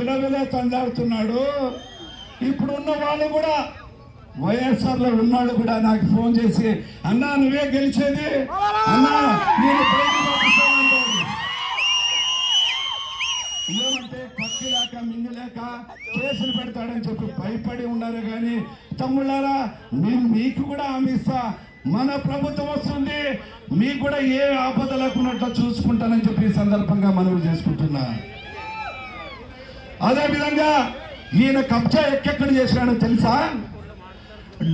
విలవిల తండాడుతున్నాడు. ఇప్పుడున్న వాళ్ళు కూడా వైఎస్ఆర్లో ఉన్నాడు కూడా నాకు ఫోన్ చేసి, అన్నా నువ్వే గెలిచేది, అన్నా నేను ఏమంటే పక్కిలేక మింగిలేక కేసులు పెడతాడని చెప్పి భయపడి ఉన్నారు. కానీ తమ్ముళ్ళారా, నేను మీకు కూడా హామీ ఇస్తా, మన ప్రభుత్వం వస్తుంది, మీకు కూడా ఏ ఆపద లేకున్నట్లు చూసుకుంటానని చెప్పి ఈ సందర్భంగా మనవి చేసుకుంటున్నా. అదేవిధంగా ఈయన కబ్జా ఎక్కెక్కడ చేశాడో తెలుసా?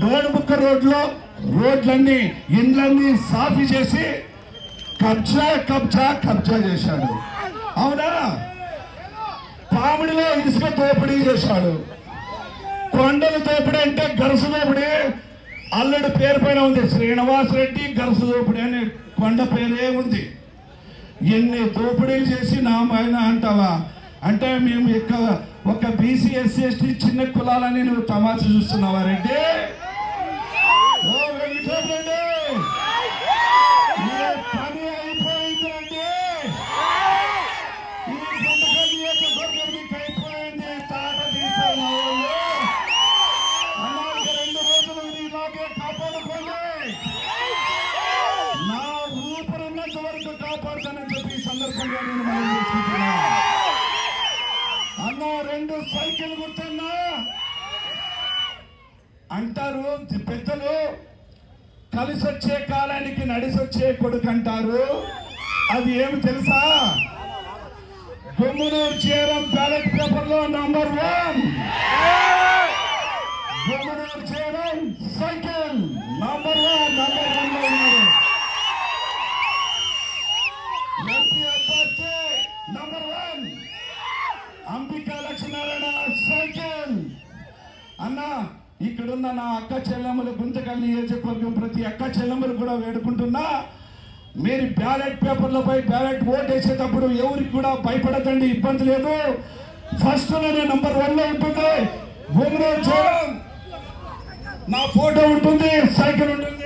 డోర్బుక్క రోడ్లన్నీ ఇండ్లన్నీ సాఫీ చేసి కబ్జా కబ్జా కబ్జా చేశాడు. అవునా? పామిడిలో ఇసుక దోపిడీ చేశాడు. కొండల దోపిడీ అంటే గరసు దోపిడీ, అల్లుడి పేరు పైన ఉంది, శ్రీనివాస్ రెడ్డి గరసు దోపిడీ అనే కొండ పేరే ఉంది. ఎన్ని దోపిడీలు చేసి నా పైన అంటావా? అంటే మేము ఒక బీసీ ఎస్సీ ఎస్టీ చిన్న కులాలని నువ్వు తమాషా చూస్తున్నావా రెడ్డి? ఓ వెంకటరెడ్డి, పని అయిపోయిందండి. ఈ గుంటకల్ నియోజకవర్గం మీకు అయిపోయింది. తాట తీసాను అన్నాక 2 రోజులు నీలాగే కాపాడుకోండి. నా ఊపిరున్నంత వరకు కాపాడుతానని చెప్పి ఈ సందర్భంగా నేను మనం చేసుకుంటున్నా. అన్న 2 సైకిల్ గుర్తున్నా అంటారు పెద్దలు, కలిసొచ్చే కాలానికి నడిసొచ్చే కొడుకు అంటారు. అది ఏమి తెలుసా? గుమ్మనూరు చేరం బ్యాలెట్ పేపర్ లో నంబర్ 1, గుమ్మనూరు చేరం సైకిల్ నంబర్ 1 లో ఉన్నారు. ఎంపీ అభ్యర్థి నంబర్ 1 అంబికా లక్ష్మీనారాయణ సైకిల్. అన్న, ఇక్కడున్న నా అక్క చెల్లెమ్మలు, గుంతకల్ నియోజకవర్గం ప్రతి అక్క చెల్లెమ్మలు కూడా వేడుకుంటున్నా, మీరు బ్యాలెట్ పేపర్లపై బ్యాలెట్ ఓట్ వేసేటప్పుడు ఎవరికి కూడా భయపడకండి, ఇబ్బంది లేదు. ఫస్ట్ లోనే నంబర్ 1 లో ఉంటుంది, గుమ్మనూరు చేయడం, నా ఫోటో ఉంటుంది, సైకిల్ ఉంటుంది.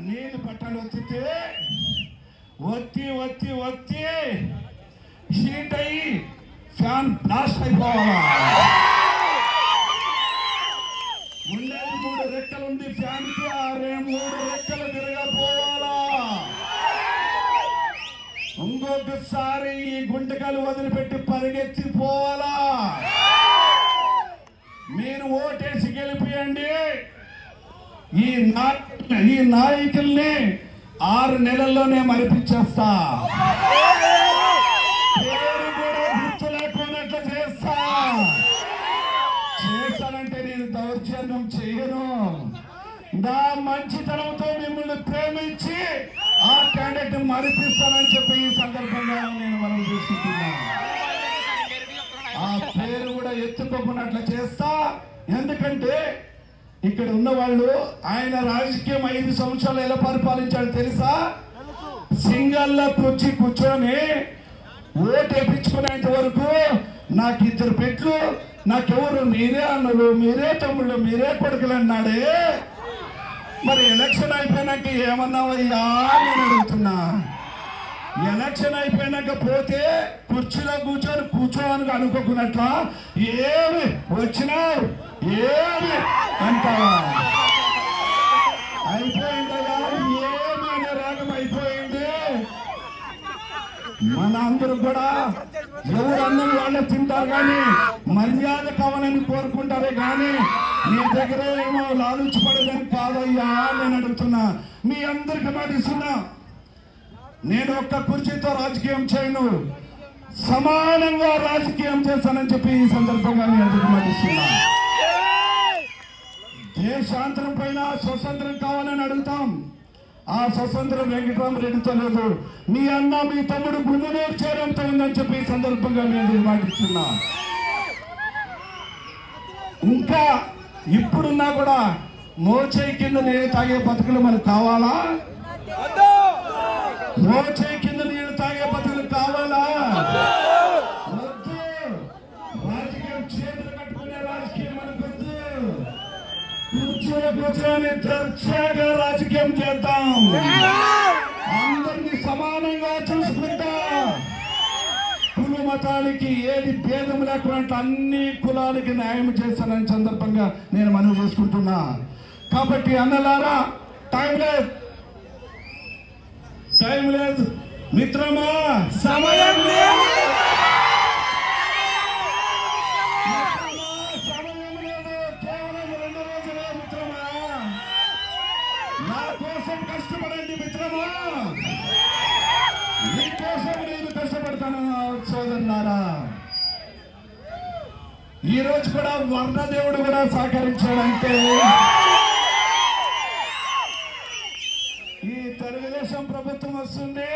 నీళ్ళు పట్టాలు ఒత్తి షీట్ అయ్యి ఫ్యాన్ బ్లాస్ట్ అయిపోవాలా? ఉండేది 3 రెక్కలు ఉంది ఫ్యాన్ కి, 3 రెక్కలు తిరగపోవాలా? ఇంకొకసారి ఈ గుంటకలు వదిలిపెట్టి పరిగెత్తిపోవాలా? మీరు ఓటేసి గెలిపియండి. ఈ నాయకుల్ని 6 నెలల్లోనే మరిపించేస్తా. పేరు కూడా గుర్తు లేకున్నట్లు చేస్తానంటే నేను దౌర్జన్యం చేయను. నా మంచితనంతో మిమ్మల్ని ప్రేమించి ఆ క్యాండిడేట్ మరిపిస్తానని చెప్పి ఈ సందర్భంగా నేను మనం చూసుకుంటున్నా. ఆ పేరు కూడా ఎత్తుకోకున్నట్లు చేస్తా. ఎందుకంటే ఇక్కడ ఉన్న వాళ్ళు, ఆయన రాజకీయం 5 సంవత్సరాలు ఎలా పరిపాలించాడు తెలుసా? సింగల్లో కూర్చొని ఓటు వేయించుకునేంత వరకు నాకు 2 పెట్లు, నాకెవరు మీరే అన్నలు, మీరే తమ్ముళ్ళు, మీరే కొడుకులు అన్నాడే. మరి ఎలక్షన్ అయిపోయినాక ఏమన్నావయ్యా నేను అడుగుతున్నా. ఎలక్షన్ అయిపోయినాక పోతే కుర్చీలో కూర్చోని అనుకోకున్నట్ల ఏమి వచ్చినావు ఏమి అంటావా? అయిపోయిందయ్యా, ఏమి అనే రాగం అయిపోయింది. మన అందరూ కూడా ఎవరు అన్నం వాళ్ళే తింటారు కానీ మర్యాద కావాలని కోరుకుంటారే కానీ నీ దగ్గర ఏమో లాలుచిపడదని కాదయ్యా నేను అడుగుతున్నా. మీ అందరికి మాటిస్తున్నా, నేను ఒక్క కుర్చీతో రాజకీయం చేయను, సమానంగా రాజకీయం చేస్తానని చెప్పి ఈ సందర్భంగా నేను అందరికి మాటిస్తున్నా. దేశాంతరం పైన స్వతంత్రం కావాలని అడుగుతాం. ఆ స్వతంత్రం వెంకటరామరెడ్డితో లేదు, మీ అన్న మీ తమ్ముడు గుమ్మనూరు చేరంతో ఉందని చెప్పి ఈ సందర్భంగా నేను మాటిస్తున్నా. ఇంకా ఇప్పుడున్నా కూడా మోచేయి కింద నీళ్ళు తాగే బతుకులు మనకు కావాలా? మోచేయి కింద నీళ్ళు తాగే బతుకులు కావాలా? వద్దు. రాజకీయం చేతులు కట్టుకునే రాజకీయం మనకొద్దు. కూర్చొని దర్జాగా రాజకీయం చేద్దాం, అందరినీ సమానంగా చూసుకుంటా, కుల మతాలకి ఏది భేదం లేకుండా అన్ని కులాలకి న్యాయం చేస్తానని సందర్భంగా నేను మనవి చేసుకుంటున్నా. కాబట్టి అన్నలారా, టైం లేదు మిత్రమా, సమయం లేదు, కేవలం 2 రోజులే మిత్రమా. నా కోసం కష్టపడండి మిత్రమా, మీకోసం నేను కష్టపడతాను సోదరులారా. ఈ రోజు కూడా వర్ణదేవుడు కూడా సహకరించాడంటే ఈ తెలుగుదేశం ప్రభుత్వం వస్తుంది,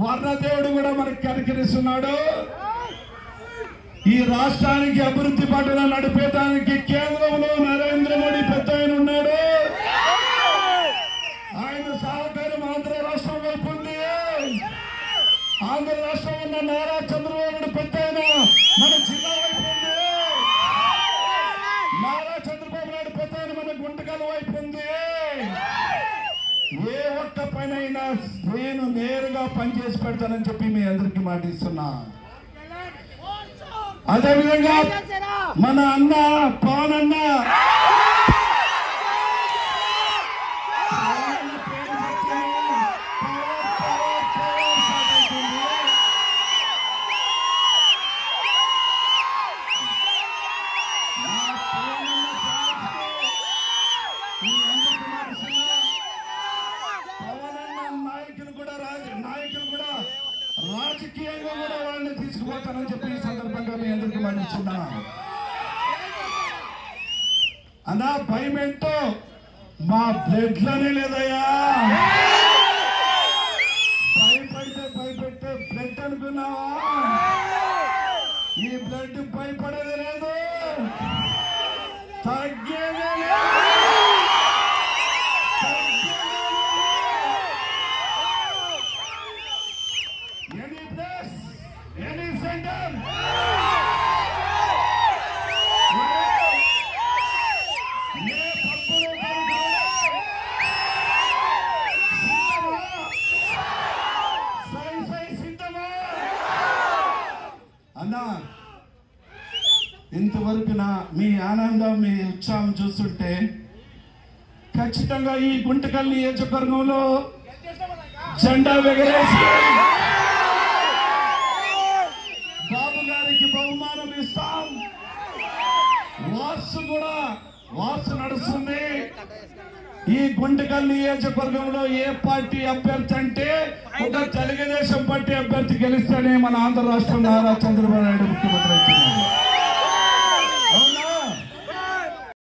వర్ణదేవుడు కూడా మనకు కనికరిస్తున్నాడు. ఈ రాష్ట్రానికి అభివృద్ధి బాటలో నడిపేదానికి కేంద్రంలో నరేంద్ర మోడీ పెద్ద ఆయన ఉన్నాడు. ఆయన సహకారం ఆంధ్ర రాష్ట్రం వైపు ఉంది. ఆంధ్ర రాష్ట్రం ఉన్న నారా చంద్రబాబు పెద్ద ఆయన మన జిల్లా వైపు ఉంది. నారా చంద్రబాబు నాయుడు పెద్ద ఆయన మన గుంటకల్ వైపు ఉంది. ఏ ఒక్క పని అయినా నేను నేరుగా పనిచేసి పెడతానని చెప్పి మీ అందరికీ మాటిస్తున్నా. అదేవిధంగా మన అన్న పవన్ అన్న నాయకులు కూడా రాజకీయంగా కూడా వాళ్ళని తీసుకుపోతానని చెప్పి ఈ సందర్భంగా మీ అందరికీ మన్నిస్తున్నా. అన్నా భయం ఏంటో మా బ్లడ్ లోనే లేదయ్యా. భయపెడితే బ్లడ్ అనుకున్నావా? ఈ బ్లడ్ భయపడేది లేదు, తగ్గేదే లేదు. Any center, అన్నా ఇంతవరకు మీ ఆనందం, మీ ఉత్సాహం చూస్తుంటే ఖచ్చితంగా ఈ గుంటకల్ నియోజకవర్గంలో జెండా ఎగరేసి బాబు గారికి బహుమానం ఇస్తాం. వాసు నడుస్తుంది. ఈ గుంటకల్ నియోజకవర్గంలో ఏ పార్టీ అభ్యర్థి అంటే ఒక తెలుగుదేశం పార్టీ అభ్యర్థి గెలిస్తేనే మన ఆంధ్ర రాష్ట్రం నారా చంద్రబాబు నాయుడు ముఖ్యమంత్రి.